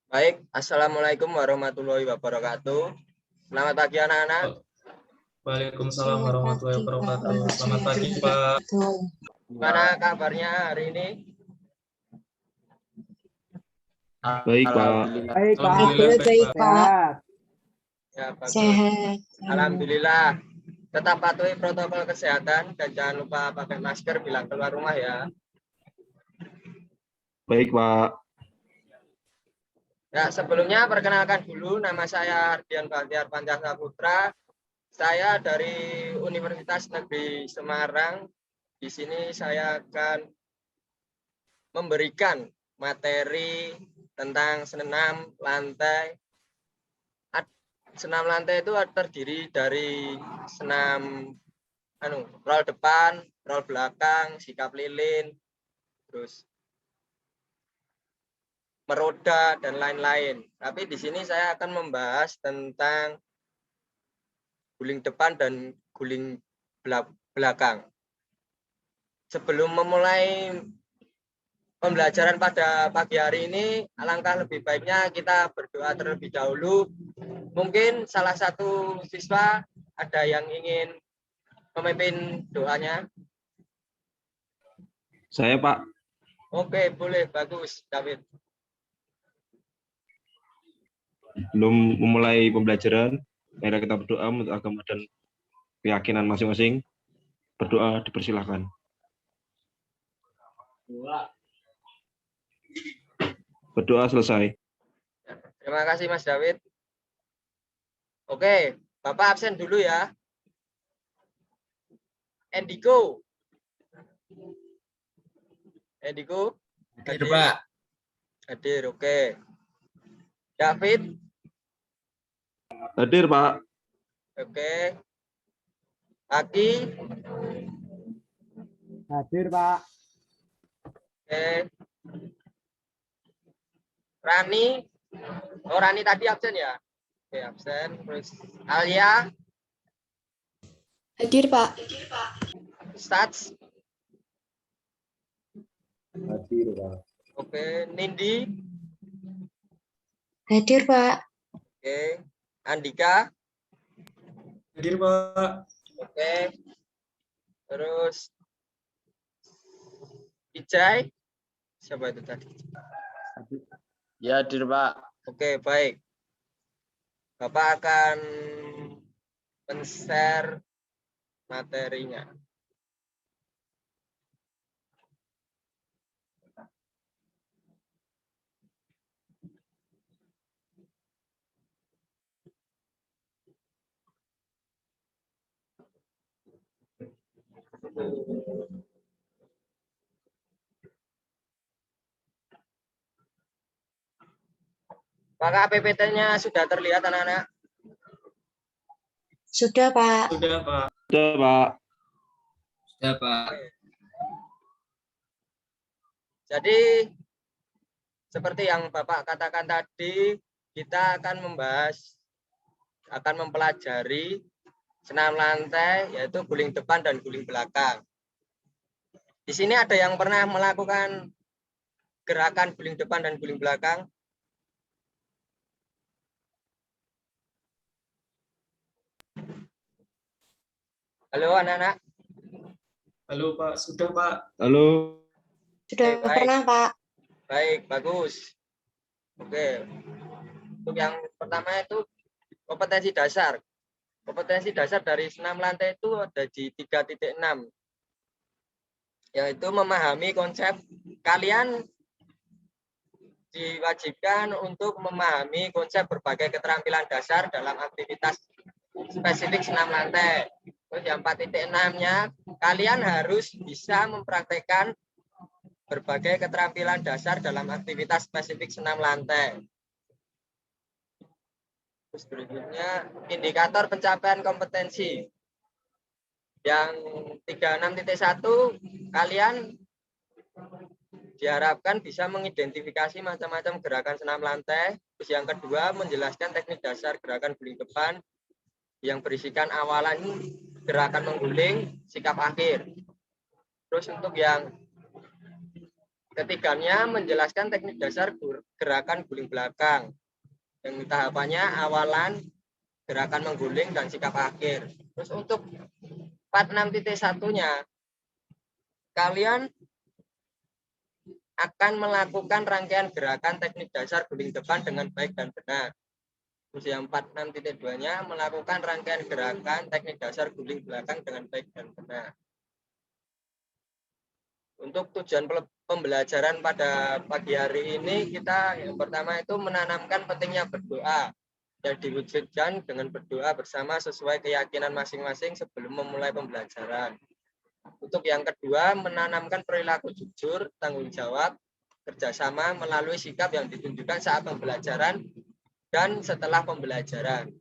Baik, Assalamualaikum warahmatullahi wabarakatuh. Selamat pagi anak-anak. Waalaikumsalam warahmatullahi wabarakatuh. Selamat pagi, Pak. Pak. Gimana kabarnya hari ini? Baik, Pak. Baik, Pak. Alhamdulillah baik, Pak. Pak. Ya, bagus. Sehat. Alhamdulillah. Tetap patuhi protokol kesehatan dan jangan lupa pakai masker bila keluar rumah ya. Baik, Pak. Ya, sebelumnya perkenalkan dulu, nama saya Ardian Bahtiar Pancasaputra. Saya dari Universitas Negeri Semarang. Di sini saya akan memberikan materi tentang senam lantai. Senam lantai itu terdiri dari senam roll depan, roll belakang, sikap lilin, terus meroda dan lain-lain. Tapi di sini saya akan membahas tentang guling depan dan guling belakang. Sebelum memulai pembelajaran pada pagi hari ini, alangkah lebih baiknya kita berdoa terlebih dahulu. Mungkin salah satu siswa ada yang ingin memimpin doanya. Saya, Pak. Oke, boleh, bagus, David. Belum memulai pembelajaran, mari kita berdoa untuk agama dan keyakinan masing-masing. Berdoa dipersilahkan. Berdoa selesai. Terima kasih, Mas David. Oke, Bapak absen dulu ya. Endiko. Endiko. Hadir, Pak. Hadir, oke. David. Hadir, Pak. Oke. Aki. Hadir, Pak. Oke. Rani. Oh, Rani tadi absen ya? Oke, absen. Terus Alia. Hadir, Pak. Stats. Hadir, Pak. Oke, Nindi. Hadir, Pak. Oke. Andika. Hadir, Pak. Oke. Terus Ijai. Siapa itu tadi? Ya, hadir, Pak. Oke, baik. Bapak akan men-share materinya. Apakah PPT-nya sudah terlihat, anak-anak? Sudah, Pak. Sudah, Pak. Sudah, Pak. Sudah, Pak. Jadi, seperti yang Bapak katakan tadi, kita akan mempelajari senam lantai, yaitu guling depan dan guling belakang. Di sini ada yang pernah melakukan gerakan guling depan dan guling belakang? Halo, anak-anak. Halo, Pak. Sudah, Pak. Halo. Sudah Oke, baik. pernah, Pak. Baik, bagus. Oke. Untuk yang pertama itu kompetensi dasar. Kompetensi dasar dari senam lantai itu ada di 3.6. Yaitu memahami konsep. Kalian diwajibkan untuk memahami konsep berbagai keterampilan dasar dalam aktivitas spesifik senam lantai. Terus yang 4.6-nya, kalian harus bisa mempraktekkan berbagai keterampilan dasar dalam aktivitas spesifik senam lantai. Terus berikutnya, indikator pencapaian kompetensi. Yang 36.1, kalian diharapkan bisa mengidentifikasi macam-macam gerakan senam lantai. Terus yang kedua, menjelaskan teknik dasar gerakan guling depan yang berisikan awalan gerakan mengguling, sikap akhir. Terus untuk yang ketiganya, menjelaskan teknik dasar gerakan guling belakang. Yang tahapannya awalan, gerakan mengguling, dan sikap akhir. Terus untuk 46.1-nya, kalian akan melakukan rangkaian gerakan teknik dasar guling depan dengan baik dan benar. Terus yang 46.2-nya melakukan rangkaian gerakan teknik dasar guling belakang dengan baik dan benar. Untuk tujuan pembelajaran pada pagi hari ini, kita yang pertama itu menanamkan pentingnya berdoa yang diwujudkan dengan berdoa bersama sesuai keyakinan masing-masing sebelum memulai pembelajaran. Untuk yang kedua, menanamkan perilaku jujur, tanggung jawab, kerjasama melalui sikap yang ditunjukkan saat pembelajaran dan setelah pembelajaran.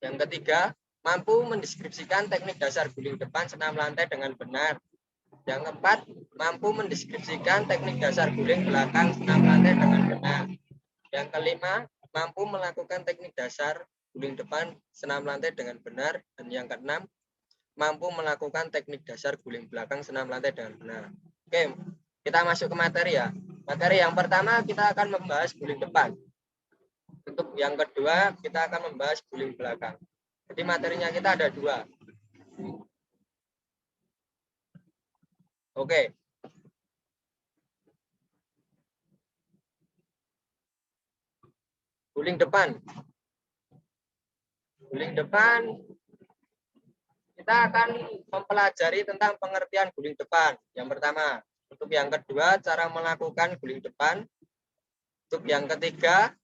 Yang ketiga, mampu mendeskripsikan teknik dasar guling depan senam lantai dengan benar. Yang keempat, mampu mendeskripsikan teknik dasar guling belakang senam lantai dengan benar. Yang kelima, mampu melakukan teknik dasar guling depan senam lantai dengan benar. Dan yang keenam, mampu melakukan teknik dasar guling belakang senam lantai dengan benar. Oke, kita masuk ke materi ya. Materi yang pertama kita akan membahas guling depan. Untuk yang kedua kita akan membahas guling belakang. Jadi materinya kita ada dua. Oke. Guling depan. Guling depan kita akan mempelajari tentang pengertian guling depan. Yang pertama. Untuk yang kedua, cara melakukan guling depan. Untuk yang ketiga,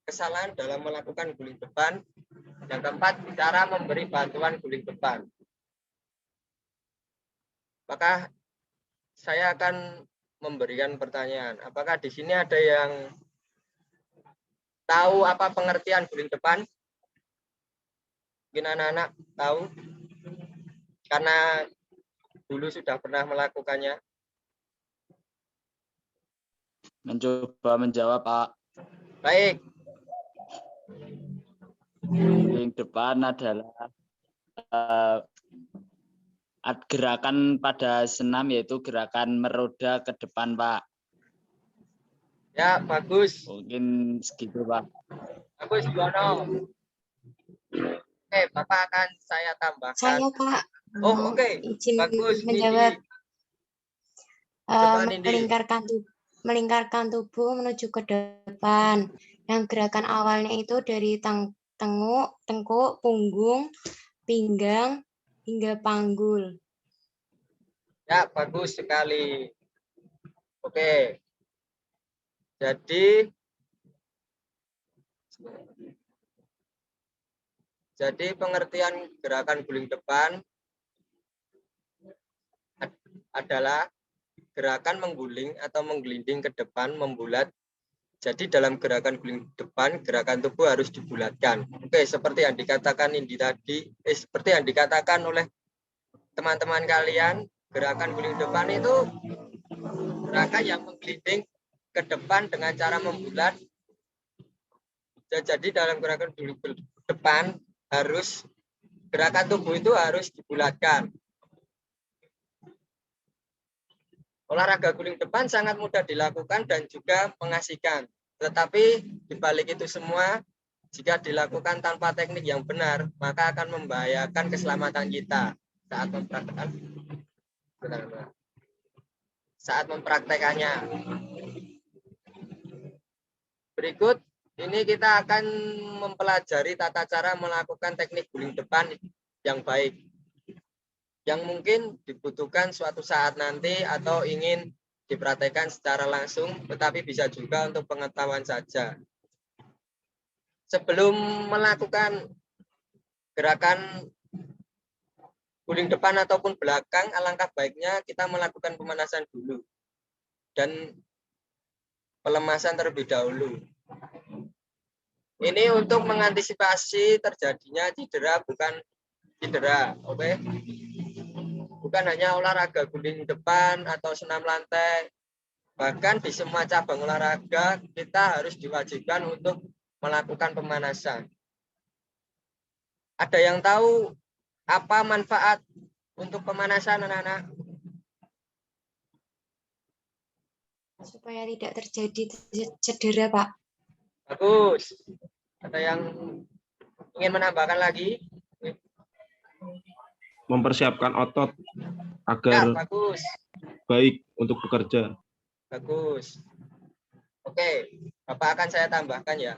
kesalahan dalam melakukan guling depan. Yang keempat, cara memberi bantuan guling depan. Maka saya akan memberikan pertanyaan. Apakah di sini ada yang tahu apa pengertian guling depan? Mungkin anak-anak tahu? Karena dulu sudah pernah melakukannya. Mencoba menjawab, Pak. Baik. Guling depan adalah gerakan pada senam, yaitu gerakan meroda ke depan, Pak. Ya, bagus. Mungkin segitu, Pak. Bagus, Bono. Oke, Bapak akan saya tambahkan. Saya, Pak. Oh, oke. Izin Bagus, menjawab. Nindi. Melingkarkan tubuh menuju ke depan. Yang gerakan awalnya itu dari tengkuk, punggung, pinggang, hingga panggul. Ya, bagus sekali. Oke. Jadi pengertian gerakan guling depan adalah gerakan mengguling atau menggelinding ke depan membulat. Jadi dalam gerakan guling depan, gerakan tubuh harus dibulatkan. Oke, seperti yang dikatakan Indi tadi, seperti yang dikatakan oleh teman-teman kalian, gerakan guling depan itu gerakan yang menggelinding ke depan dengan cara membulat. Jadi dalam gerakan guling depan harus gerakan tubuh itu harus dibulatkan. Olahraga guling depan sangat mudah dilakukan dan juga mengasihkan. Tetapi di balik itu semua, jika dilakukan tanpa teknik yang benar, maka akan membahayakan keselamatan kita saat mempraktekannya. Berikut ini kita akan mempelajari tata cara melakukan teknik guling depan yang baik, yang mungkin dibutuhkan suatu saat nanti atau ingin dipraktekkan secara langsung, tetapi bisa juga untuk pengetahuan saja. Sebelum melakukan gerakan guling depan ataupun belakang, alangkah baiknya kita melakukan pemanasan dulu dan pelemasan terlebih dahulu. Ini untuk mengantisipasi terjadinya cedera, bukan cedera, oke? Bukan hanya olahraga guling depan atau senam lantai, bahkan di semua cabang olahraga kita harus diwajibkan untuk melakukan pemanasan. Ada yang tahu apa manfaat untuk pemanasan, anak-anak? supaya tidak terjadi cedera, Pak. Bagus. Ada yang ingin menambahkan lagi? Mempersiapkan otot Ya, agar bagus. baik untuk bekerja. Bagus. Oke, Bapak akan saya tambahkan ya.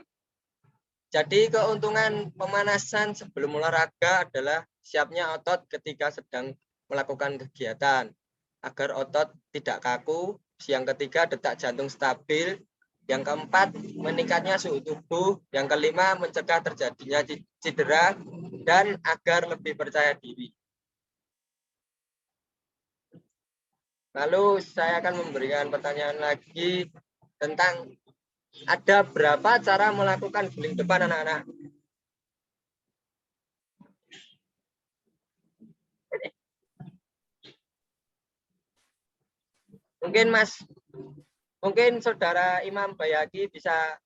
Jadi keuntungan pemanasan sebelum olahraga adalah siapnya otot ketika sedang melakukan kegiatan. Agar otot tidak kaku. Yang ketiga, detak jantung stabil. Yang keempat, meningkatnya suhu tubuh. Yang kelima, mencegah terjadinya cedera. Dan agar lebih percaya diri. Lalu saya akan memberikan pertanyaan lagi tentang ada berapa cara melakukan guling depan anak-anak? Mungkin Saudara Imam Bayaki bisa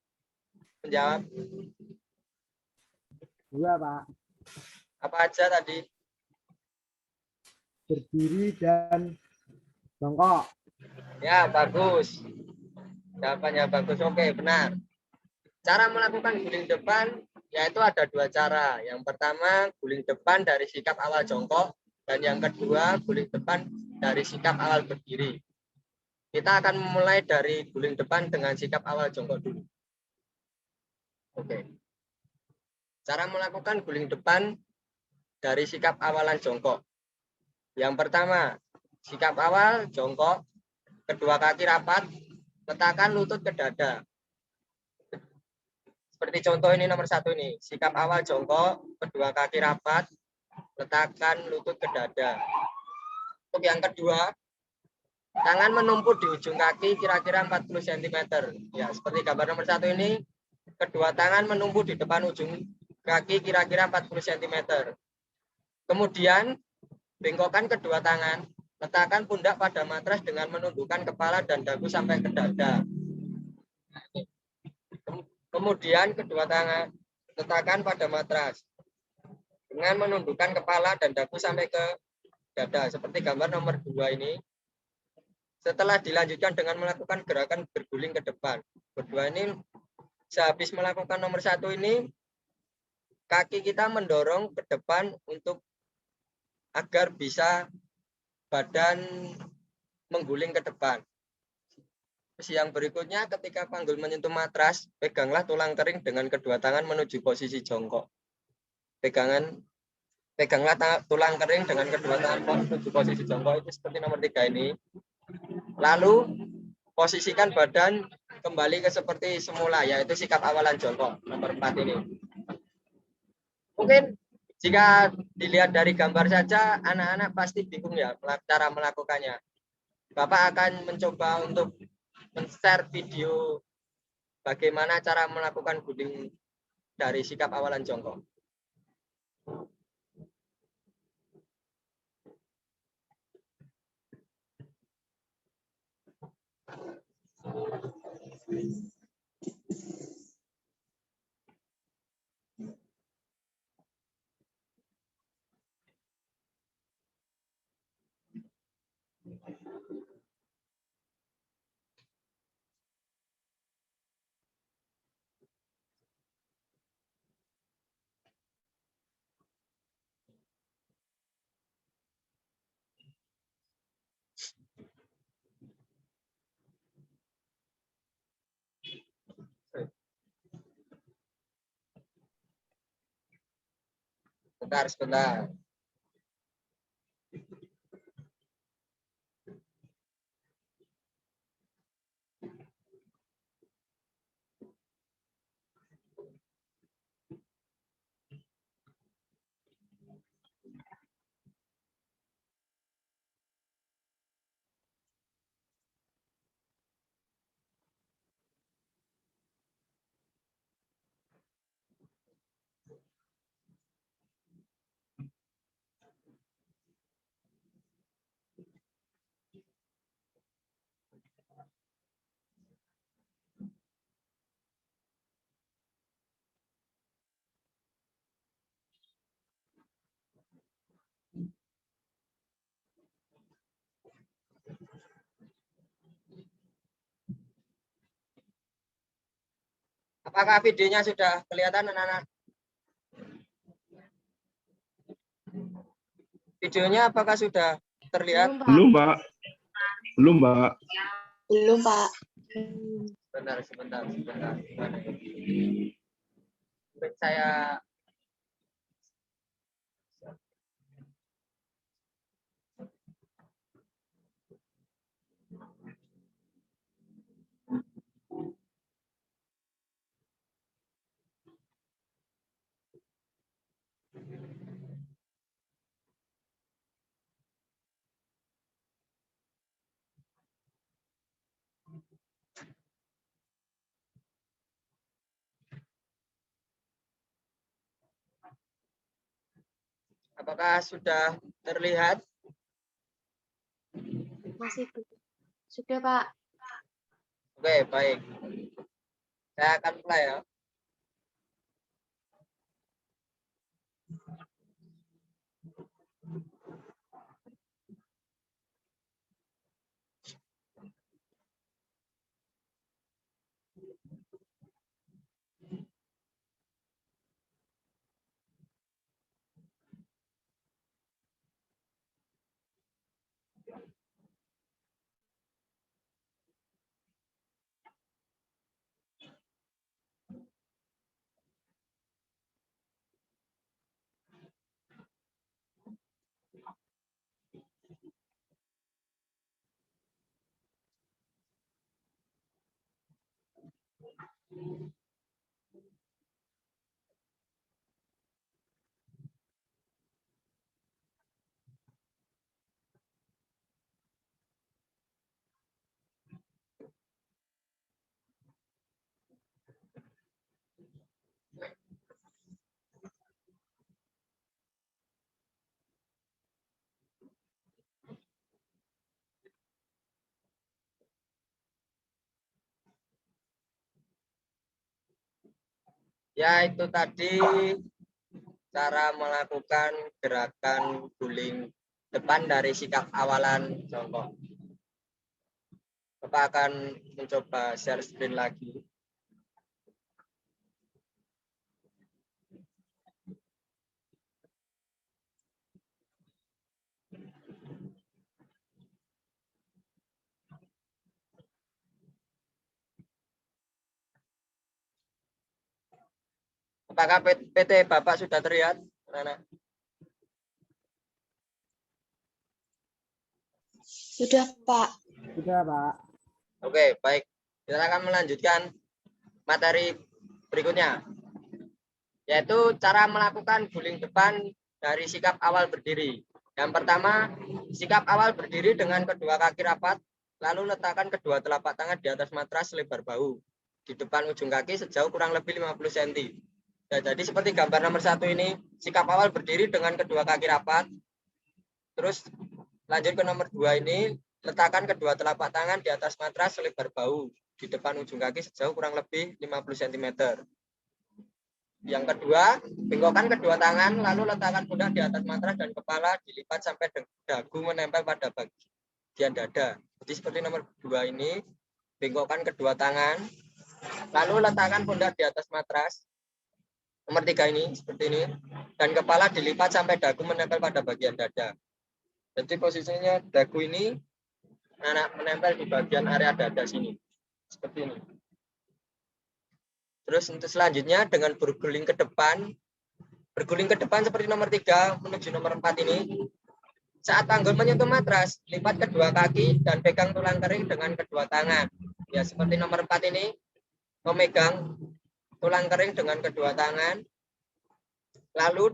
menjawab. Dua, Pak. Apa aja tadi? Berdiri dan jongkok. Ya, bagus. Jawabannya bagus. Oke, benar. Cara melakukan guling depan yaitu ada dua cara. Yang pertama, guling depan dari sikap awal jongkok. Dan yang kedua, guling depan dari sikap awal berdiri. Kita akan memulai dari guling depan dengan sikap awal jongkok dulu. Oke. Cara melakukan guling depan dari sikap awalan jongkok. Yang pertama, sikap awal jongkok, kedua kaki rapat, letakkan lutut ke dada. Seperti contoh ini nomor 1 ini, sikap awal jongkok, kedua kaki rapat, letakkan lutut ke dada. Untuk yang kedua, tangan menumpuk di ujung kaki kira-kira 40 cm. Ya, seperti gambar nomor 1 ini, kedua tangan menumpuk di depan ujung kaki kira-kira 40 cm. Kemudian, bengkokkan kedua tangan, letakkan pundak pada matras dengan menundukkan kepala dan dagu sampai ke dada. Kemudian kedua tangan letakkan pada matras dengan menundukkan kepala dan dagu sampai ke dada seperti gambar nomor 2 ini. Setelah dilanjutkan dengan melakukan gerakan berguling ke depan. Berdua ini sehabis melakukan nomor 1 ini, kaki kita mendorong ke depan untuk agar bisa badan mengguling ke depan. Yang berikutnya, ketika panggul menyentuh matras, peganglah tulang kering dengan kedua tangan menuju posisi jongkok. Peganglah tulang kering dengan kedua tangan menuju posisi jongkok, itu seperti nomor 3 ini. Lalu posisikan badan kembali ke seperti semula, yaitu sikap awalan jongkok, nomor 4 ini. Mungkin jika dilihat dari gambar saja, anak-anak pasti bingung ya cara melakukannya. Bapak akan mencoba untuk men-share video bagaimana cara melakukan guling dari sikap awalan jongkok. Sebentar. Apakah videonya sudah kelihatan anak-anak? Videonya apakah sudah terlihat? Belum, Pak. Belum, Pak. Belum, Pak. Sebentar. Gimana ini? Saya apakah sudah terlihat? Masih belum. Sudah, Pak. Oke, baik. Saya akan mulai ya. Ya, itu tadi cara melakukan gerakan guling depan dari sikap awalan jongkok. Bapak akan mencoba share screen lagi. Apakah PT Bapak sudah terlihat? Anak? Sudah, Pak. Sudah, Pak. Oke, baik. Kita akan melanjutkan materi berikutnya, yaitu cara melakukan guling depan dari sikap awal berdiri. Yang pertama, sikap awal berdiri dengan kedua kaki rapat, lalu letakkan kedua telapak tangan di atas matras selebar bahu, di depan ujung kaki sejauh kurang lebih 50 cm. Ya, jadi seperti gambar nomor 1 ini, sikap awal berdiri dengan kedua kaki rapat. Terus lanjut ke nomor 2 ini, letakkan kedua telapak tangan di atas matras selebar bahu, di depan ujung kaki sejauh kurang lebih 50 cm. Yang kedua, bengkokkan kedua tangan, lalu letakkan pundak di atas matras dan kepala dilipat sampai dagu menempel pada bagian dada. Jadi seperti nomor 2 ini, bengkokkan kedua tangan, lalu letakkan pundak di atas matras. Nomor 3 ini, seperti ini, dan kepala dilipat sampai dagu menempel pada bagian dada. Jadi posisinya dagu ini menempel di bagian area dada sini, seperti ini. Terus untuk selanjutnya dengan berguling ke depan seperti nomor 3 menuju nomor 4 ini. Saat panggul menyentuh matras, lipat kedua kaki dan pegang tulang kering dengan kedua tangan. Ya, seperti nomor 4 ini, memegang tulang kering dengan kedua tangan, lalu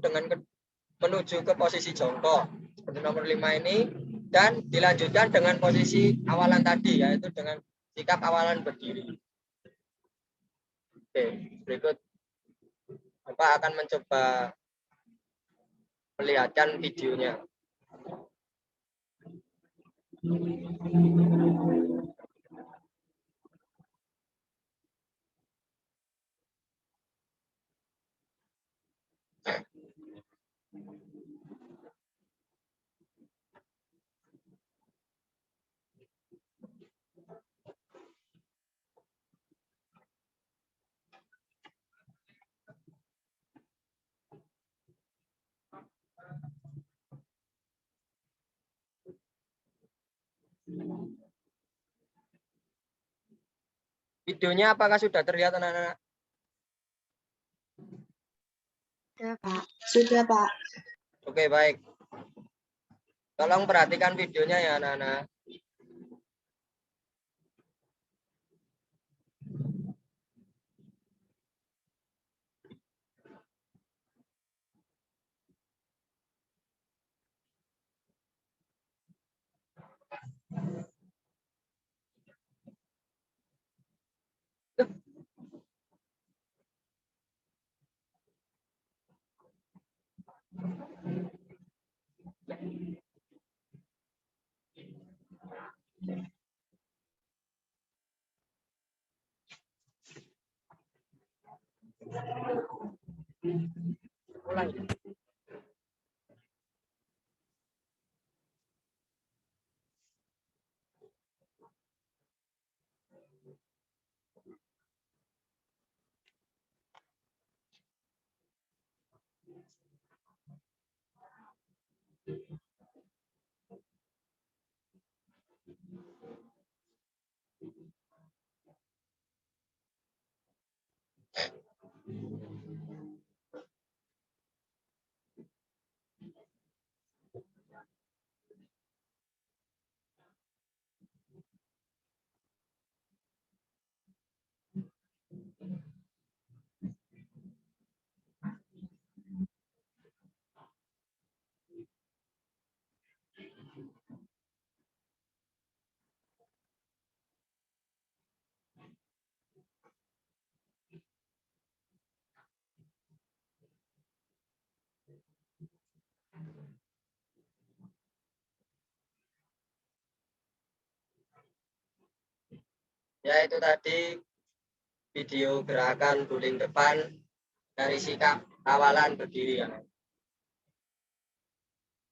menuju ke posisi jongkok, seperti nomor 5 ini, dan dilanjutkan dengan posisi awalan tadi, yaitu dengan sikap awalan berdiri. Oke, berikut Bapak akan mencoba melihatkan videonya. Videonya apakah sudah terlihat anak-anak? Sudah, Pak. Sudah, Pak. Oke, baik. Tolong perhatikan videonya ya anak-anak. Mulai. Ya, itu tadi video gerakan guling depan dari sikap awalan berdiri ya.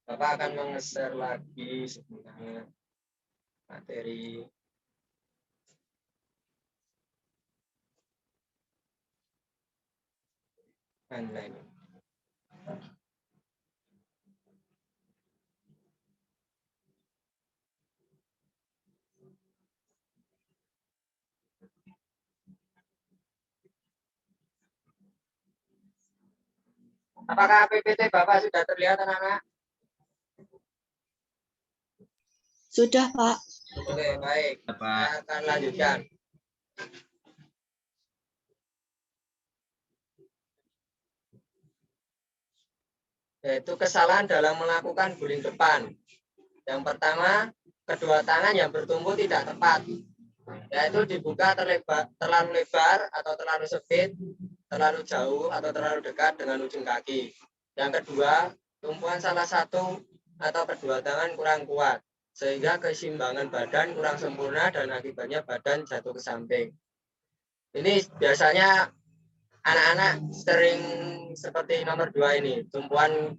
Bapak akan meng-share lagi sebenarnya materi online. Apakah PPT Bapak sudah terlihat anak-anak? Sudah, Pak. Oke, baik. Saya akan lanjutkan. Yaitu kesalahan dalam melakukan guling depan. Yang pertama, kedua tangan yang bertumpu tidak tepat, yaitu dibuka terlalu lebar atau terlalu sempit, terlalu jauh atau terlalu dekat dengan ujung kaki. Yang kedua, tumpuan salah satu atau kedua tangan kurang kuat, sehingga keseimbangan badan kurang sempurna dan akibatnya badan jatuh ke samping. Ini biasanya anak-anak sering seperti nomor 2 ini, tumpuan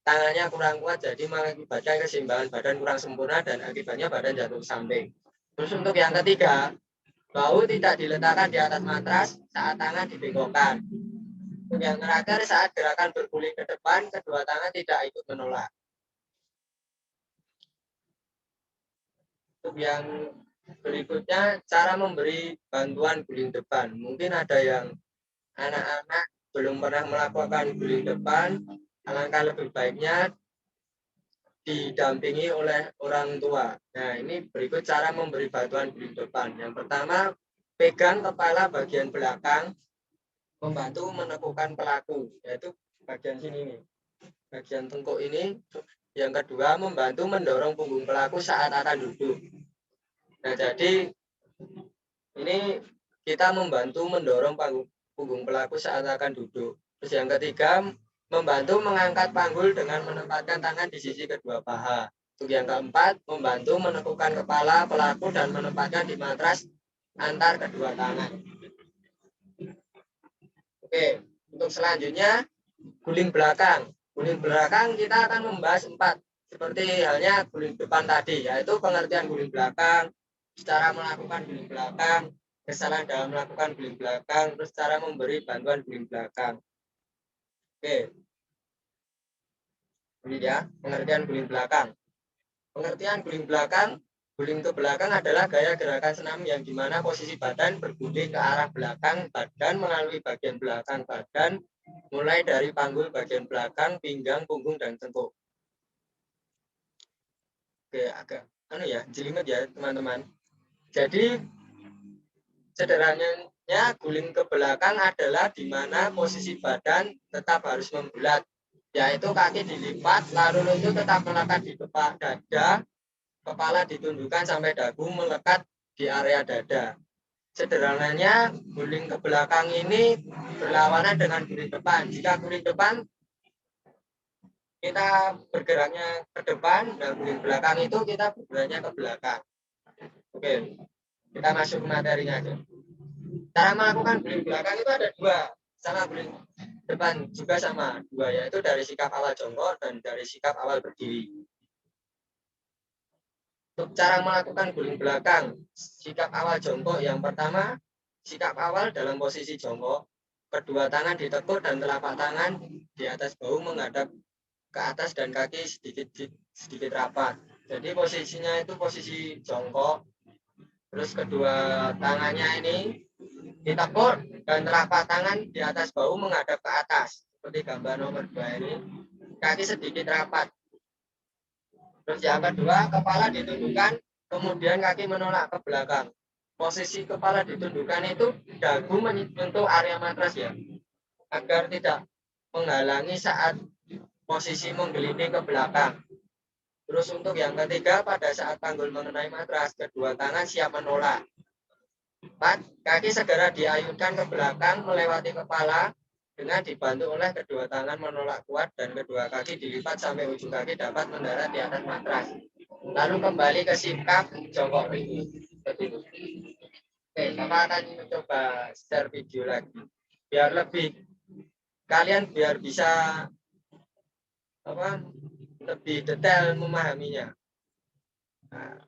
tangannya kurang kuat jadi mengakibatkan keseimbangan badan kurang sempurna dan akibatnya badan jatuh ke samping. Terus untuk yang ketiga, bahu tidak diletakkan di atas matras saat tangan dibengkokkan. Untuk yang terakhir, saat gerakan berguling ke depan, kedua tangan tidak ikut menolak. Untuk yang berikutnya, cara memberi bantuan guling depan. Mungkin ada yang anak-anak belum pernah melakukan guling depan, alangkah lebih baiknya didampingi oleh orang tua. Nah, ini berikut cara memberi bantuan guling depan. Yang pertama, pegang kepala bagian belakang, membantu menekukan pelaku, yaitu bagian sini nih, bagian tengkuk ini. Yang kedua, membantu mendorong punggung pelaku saat akan duduk. Nah, jadi ini kita membantu mendorong punggung pelaku saat akan duduk. Terus yang ketiga, membantu mengangkat panggul dengan menempatkan tangan di sisi kedua paha. Untuk yang keempat, membantu menekukan kepala pelaku dan menempatkan di matras antar kedua tangan. Oke, untuk selanjutnya guling belakang. Guling belakang kita akan membahas 4, seperti halnya guling depan tadi, yaitu pengertian guling belakang, cara melakukan guling belakang, kesalahan dalam melakukan guling belakang, terus cara memberi bantuan guling belakang. Oke. Ini ya, pengertian guling belakang. Pengertian guling belakang Guling ke belakang adalah gaya gerakan senam yang dimana posisi badan berguling ke arah belakang badan melalui bagian belakang badan, mulai dari panggul bagian belakang, pinggang, punggung, dan tengkuk. Oke, agak jelimet ya teman-teman. Jadi sederhananya guling ke belakang adalah di mana posisi badan tetap harus membulat, yaitu kaki dilipat, lalu lutut tetap melekat di depan dada, kepala ditundukkan sampai dagu melekat di area dada. Sederhananya guling ke belakang ini berlawanan dengan guling depan. Jika guling depan kita bergeraknya ke depan, dan guling belakang itu kita bergeraknya ke belakang. Oke, kita masuk ke materinya aja. Cara melakukan guling belakang itu ada dua, sama guling depan juga sama dua, yaitu dari sikap awal jongkok dan dari sikap awal berdiri. Untuk cara melakukan guling belakang, sikap awal jongkok yang pertama, sikap awal dalam posisi jongkok, kedua tangan ditekuk dan telapak tangan di atas bahu menghadap ke atas dan kaki sedikit rapat. Jadi posisinya itu posisi jongkok, terus kedua tangannya ini ditekuk dan telapak tangan di atas bahu menghadap ke atas. Seperti gambar nomor 2 ini, kaki sedikit rapat. Terus yang kedua, kepala ditundukkan, kemudian kaki menolak ke belakang. Posisi kepala ditundukkan itu dagu menyentuh area matras ya, agar tidak menghalangi saat posisi menggelinding ke belakang. Terus untuk yang ketiga, pada saat panggul mengenai matras, kedua tangan siap menolak. 4. Kaki segera diayunkan ke belakang melewati kepala dengan dibantu oleh kedua tangan menolak kuat dan kedua kaki dilipat sampai ujung kaki dapat mendarat di atas matras. Lalu kembali ke sikap jongkok ini. Oke, Bapak akan mencoba share video lagi. Biar kalian bisa lebih detail memahaminya. Nah,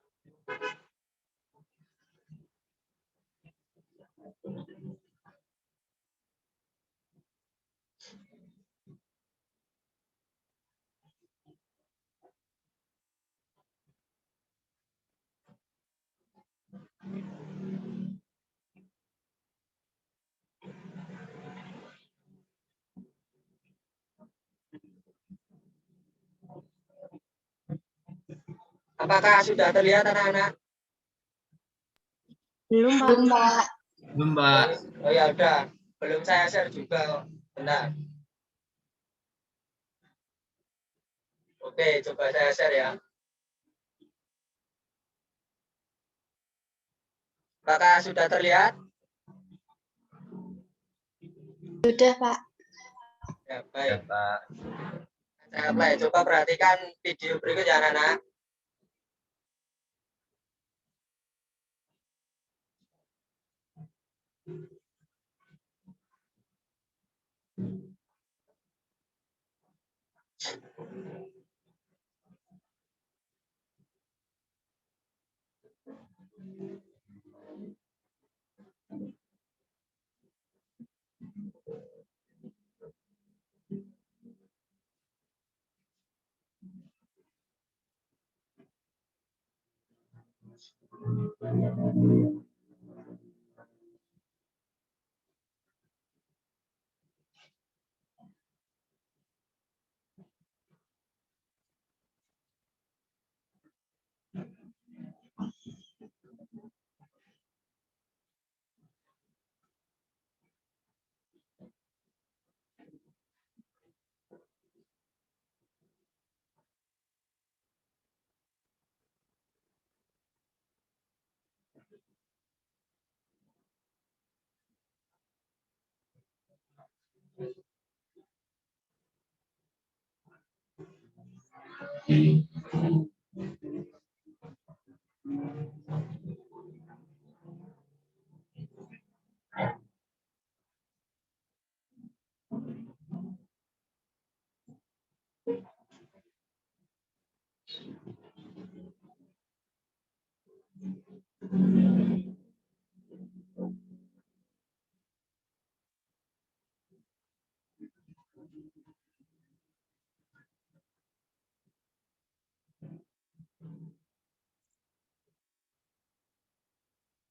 apakah sudah terlihat anak-anak? Belum, Pak. Belum, Pak. Oh ya udah, belum saya share juga. Benar. Oke, coba saya share ya. Apakah sudah terlihat? Sudah, Pak. Ya, baik. Pak. Saya play. Coba perhatikan video berikutnya, anak-anak.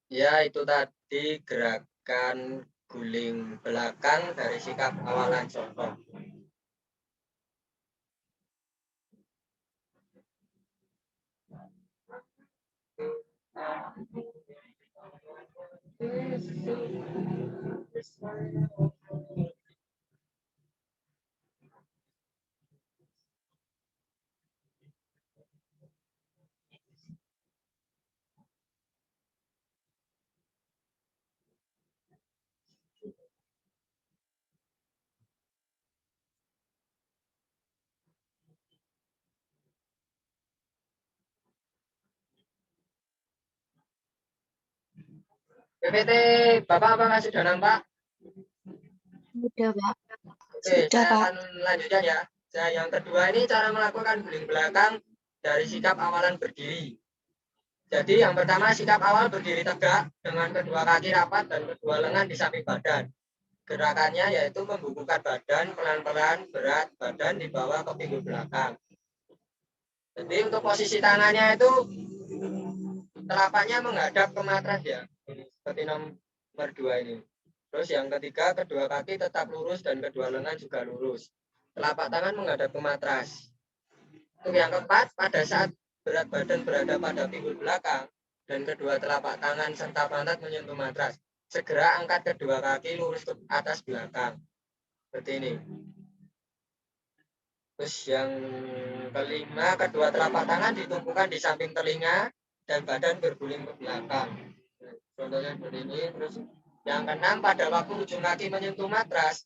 Ya, itu tadi gerakan guling belakang dari sikap awalan contoh. PPT Bapak apakah sudah nampak? Sudah, Pak. Oke, Sudah, saya Pak. akan lanjutkan ya. Yang kedua ini cara melakukan guling belakang dari sikap awalan berdiri. Jadi yang pertama sikap awal berdiri tegak dengan kedua kaki rapat dan kedua lengan di samping badan. Gerakannya yaitu membubuhkan badan pelan-pelan, berat badan di bawah ke pinggul belakang. Jadi untuk posisi tangannya itu telapaknya menghadap ke matras ya, seperti nomor 2 ini. Terus yang ketiga, kedua kaki tetap lurus dan kedua lengan juga lurus. Telapak tangan menghadap ke matras. Untuk yang keempat, pada saat berat badan berada pada pinggul belakang dan kedua telapak tangan serta pantat menyentuh matras, segera angkat kedua kaki lurus ke atas belakang. Seperti ini. Terus yang kelima, kedua telapak tangan ditumpukan di samping telinga dan badan berguling ke belakang. Contohnya seperti ini. Terus yang keenam, pada waktu ujung kaki menyentuh matras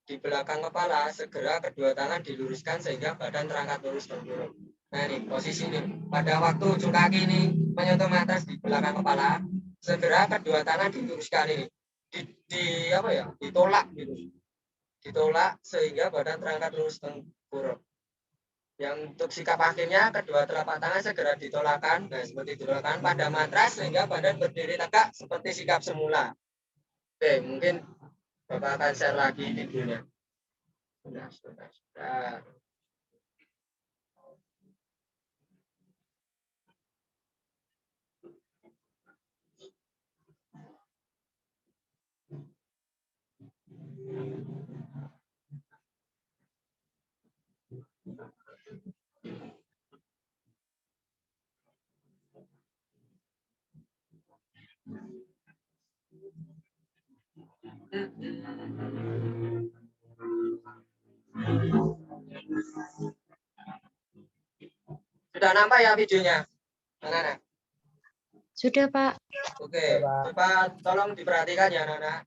di belakang kepala, segera kedua tangan diluruskan sehingga badan terangkat lurus tengkurap. Nah ini posisi ini. Pada waktu ujung kaki ini menyentuh matras di belakang kepala, segera kedua tangan diluruskan ini. Ditolak gitu. Ditolak sehingga badan terangkat lurus tengkurap. Yang untuk sikap akhirnya, kedua telapak tangan segera ditolakkan, nah seperti ditolakkan pada matras sehingga badan berdiri tegak seperti sikap semula. Oke, mungkin Bapak akan share lagi videonya. Sudah. Sudah nampak ya videonya? Anak-anak? Sudah, Pak. Oke, coba tolong diperhatikan ya anak-anak.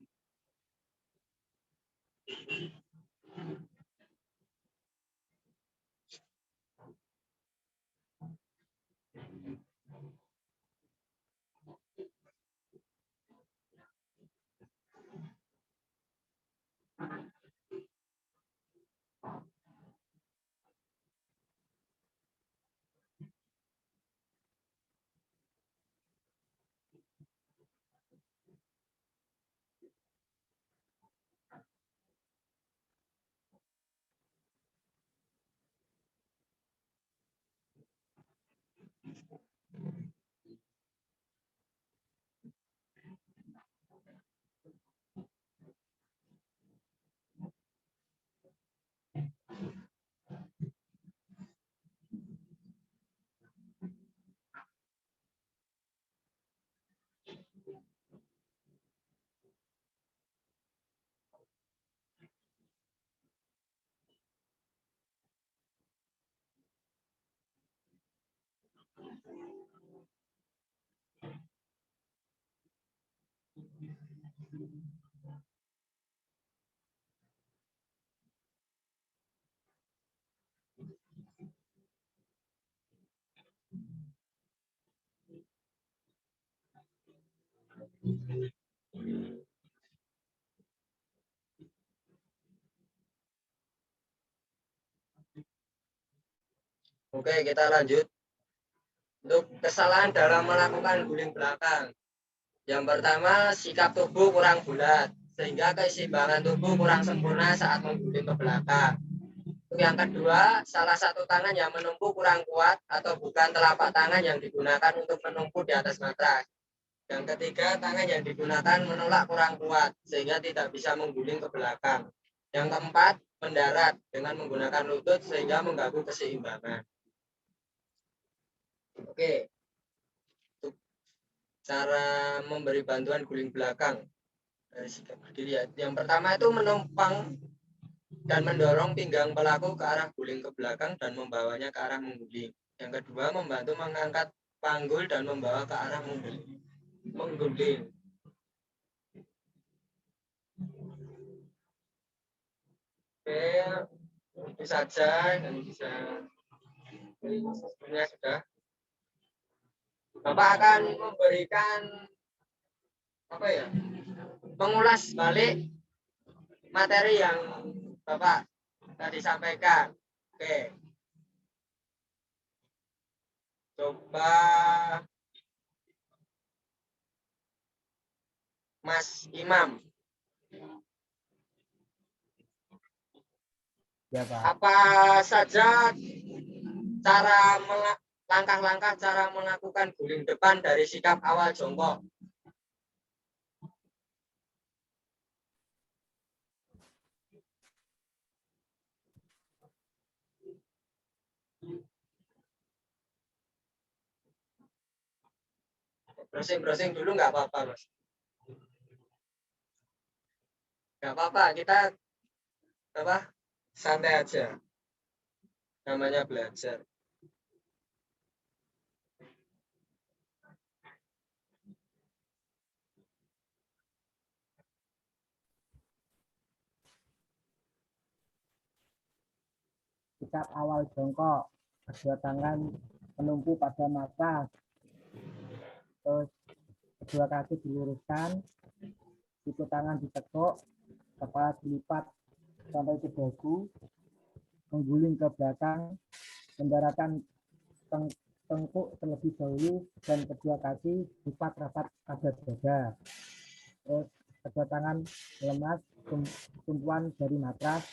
Oke, kita lanjut. Untuk kesalahan dalam melakukan guling belakang. Yang pertama, sikap tubuh kurang bulat, sehingga keseimbangan tubuh kurang sempurna saat mengguling ke belakang. Yang kedua, salah satu tangan yang menumpu kurang kuat atau bukan telapak tangan yang digunakan untuk menumpu di atas matras. Yang ketiga, tangan yang digunakan menolak kurang kuat sehingga tidak bisa mengguling ke belakang. Yang keempat, mendarat dengan menggunakan lutut sehingga mengganggu keseimbangan. Oke, cara memberi bantuan guling belakang dari sikap berdiri. Yang pertama itu menumpang dan mendorong pinggang pelaku ke arah guling ke belakang dan membawanya ke arah mengguling. Yang kedua, membantu mengangkat panggul dan membawa ke arah mengguling. Oke, itu saja dan bisa sebenarnya sudah. Bapak akan memberikan apa ya? Mengulas balik materi yang Bapak tadi sampaikan. Oke. Coba Mas Imam, Ya, Pak. apa saja langkah-langkah cara melakukan guling depan dari sikap awal jongkok? Browsing dulu nggak apa-apa, Mas. Nggak apa-apa, kita apa santai aja. Namanya belajar. Sikap awal jongkok, kedua tangan menumpu pada matras, terus kedua kaki diluruskan, siku tangan ditekuk, kepala dilipat sampai ke dagu, mengguling ke belakang, mendaratkan tengkuk terlebih dahulu dan kedua kaki lipat rapat pada dada. Terus kedua tangan lemas, tumpuan dari matras,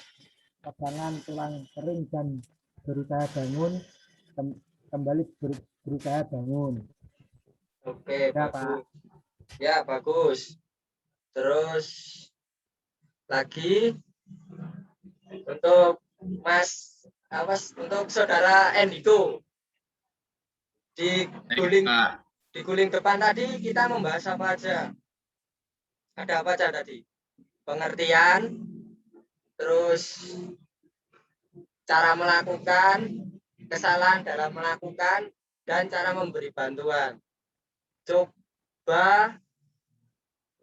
pegangan tulang kering dan berusaha bangun, kembali berusaha bangun. Oke, Ya, bagus. Pak. Ya, bagus. Terus lagi untuk untuk saudara Endiko di guling depan tadi kita membahas apa aja? Ada apa aja tadi? Pengertian, terus cara melakukan, kesalahan dalam melakukan, dan cara memberi bantuan. Coba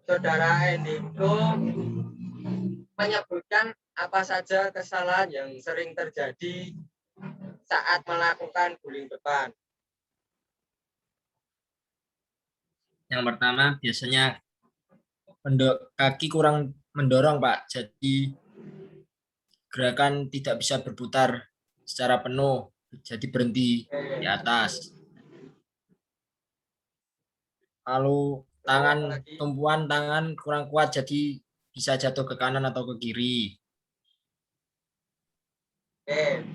saudara Endiko menyebutkan apa saja kesalahan yang sering terjadi saat melakukan guling depan. Yang pertama biasanya kaki kurang mendorong, Pak. Jadi gerakan tidak bisa berputar secara penuh, jadi berhenti di atas. Lalu tumpuan tangan kurang kuat, jadi bisa jatuh ke kanan atau ke kiri. Oke,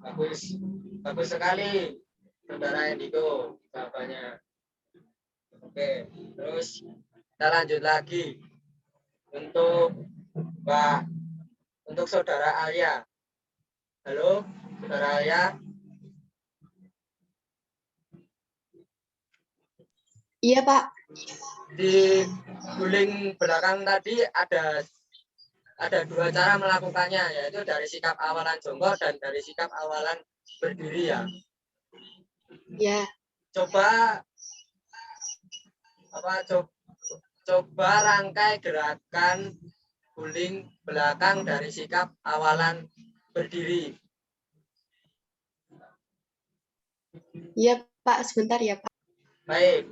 bagus sekali, saudara Endiko, jawabannya. Oke, terus kita lanjut lagi untuk saudara Alia. Halo, saudara Alia. Iya, Pak. Di guling belakang tadi ada dua cara melakukannya, yaitu dari sikap awalan jongkok dan dari sikap awalan berdiri ya. Ya. Coba rangkai gerakan guling belakang dari sikap awalan berdiri. Iya, Pak. Sebentar ya, Pak. Baik.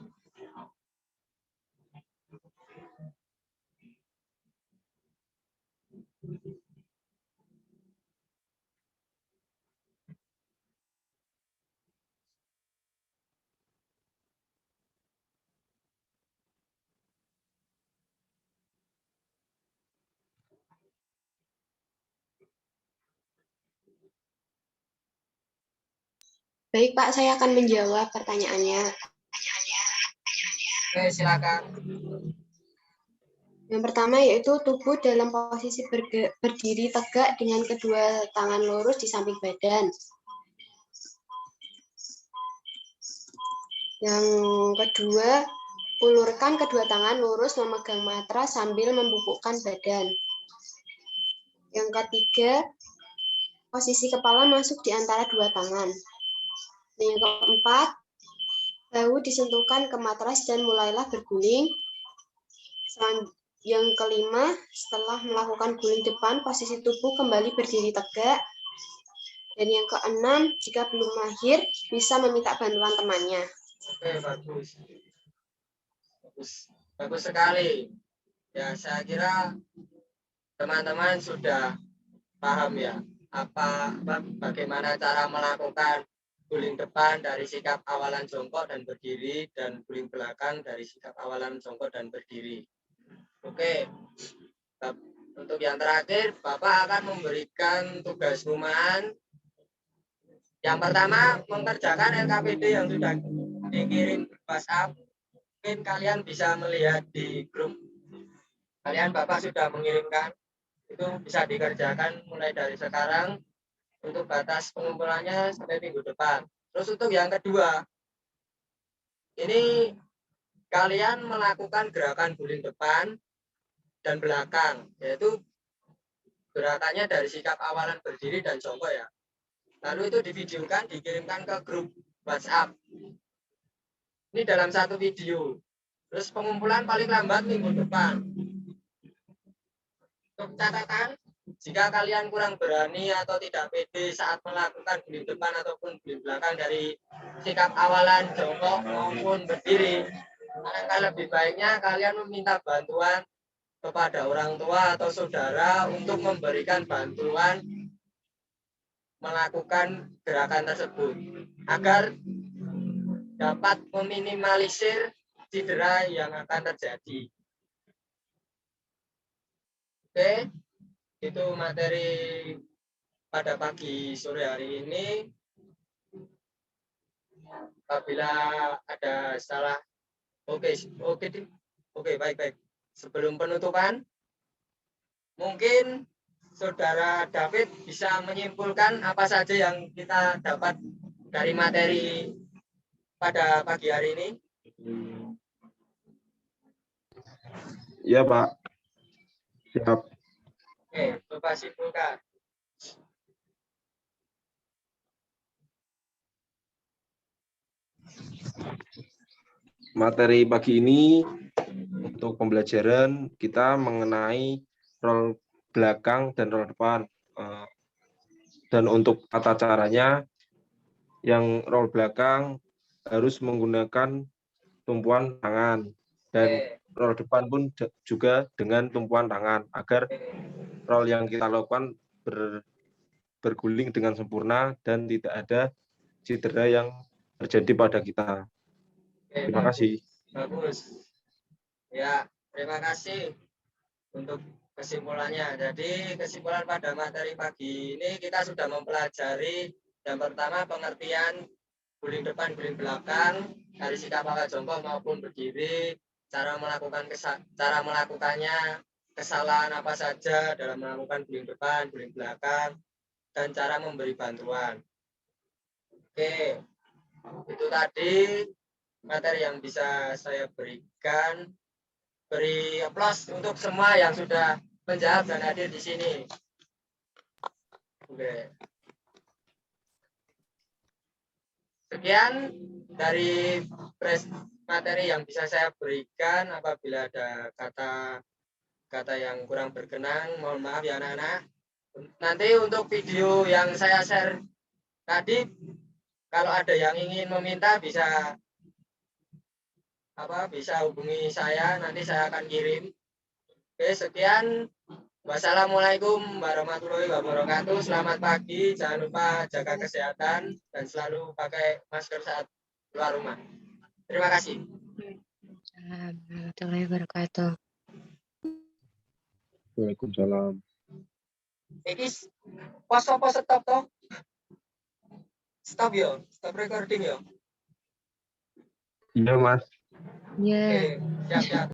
Baik, Pak. Saya akan menjawab pertanyaannya. Oke, silakan. Yang pertama yaitu tubuh dalam posisi berdiri tegak dengan kedua tangan lurus di samping badan. Yang kedua, ulurkan kedua tangan lurus memegang matras sambil membungkukkan badan. Yang ketiga, posisi kepala masuk di antara dua tangan. Yang keempat, bahu disentuhkan ke matras dan mulailah berguling. Yang kelima, setelah melakukan guling depan, posisi tubuh kembali berdiri tegak. Dan yang keenam, jika belum mahir, bisa meminta bantuan temannya. Oke, bagus. Bagus sekali. Ya, saya kira teman-teman sudah paham ya bagaimana cara melakukan guling depan dari sikap awalan jongkok dan berdiri, dan guling belakang dari sikap awalan jongkok dan berdiri. Oke, untuk yang terakhir, Bapak akan memberikan tugas rumahan. Yang pertama, mengerjakan LKPD yang sudah dikirim WhatsApp. Mungkin kalian bisa melihat di grup. Kalian Bapak sudah mengirimkan. Itu bisa dikerjakan mulai dari sekarang. Untuk batas pengumpulannya sampai minggu depan. Terus untuk yang kedua, ini kalian melakukan gerakan guling depan dan belakang, yaitu gerakannya dari sikap awalan berdiri dan jongkok ya. Lalu itu divideokan, dikirimkan ke grup WhatsApp. Ini dalam satu video. Terus pengumpulan paling lambat minggu depan. Untuk catatan, jika kalian kurang berani atau tidak pede saat melakukan guling depan ataupun guling belakang dari sikap awalan jongkok maupun berdiri, alangkah lebih baiknya kalian meminta bantuan kepada orang tua atau saudara untuk memberikan bantuan melakukan gerakan tersebut agar dapat meminimalisir cedera yang akan terjadi. Oke, itu materi pada pagi sore hari ini. Apabila ada salah, oke, baik. Sebelum penutupan, mungkin Saudara David bisa menyimpulkan apa saja yang kita dapat dari materi pada pagi hari ini. Iya, Pak. Siap. Oke, coba simpulkan. Materi pagi ini untuk pembelajaran kita mengenai roll belakang dan roll depan. Dan untuk tata caranya, yang roll belakang harus menggunakan tumpuan tangan, dan roll depan pun juga dengan tumpuan tangan agar roll yang kita lakukan berguling dengan sempurna dan tidak ada cedera yang terjadi pada kita. Terima kasih. Bagus. Ya, terima kasih untuk kesimpulannya. Jadi kesimpulan pada materi pagi ini kita sudah mempelajari yang pertama pengertian guling depan, guling belakang dari sikap awal jongkok maupun berdiri, cara melakukannya, kesalahan apa saja dalam melakukan guling depan, guling belakang, dan cara memberi bantuan. Oke, itu tadi materi yang bisa saya berikan. Beri aplaus untuk semua yang sudah menjawab dan hadir di sini. Oke. Sekian dari materi yang bisa saya berikan. Apabila ada kata yang kurang berkenan, mohon maaf ya anak-anak. Nanti untuk video yang saya share tadi, kalau ada yang ingin meminta bisa hubungi saya, nanti saya akan kirim. Oke, sekian. Wassalamualaikum warahmatullahi wabarakatuh. Selamat pagi, jangan lupa jaga kesehatan dan selalu pakai masker saat keluar rumah. Terima kasih. Warahmatullahi wabarakatuh. Waalaikumsalam. Ini pos stop toh? Stop yo, stop recording yo. Iya, Mas. Ya. Oke, siap-siap.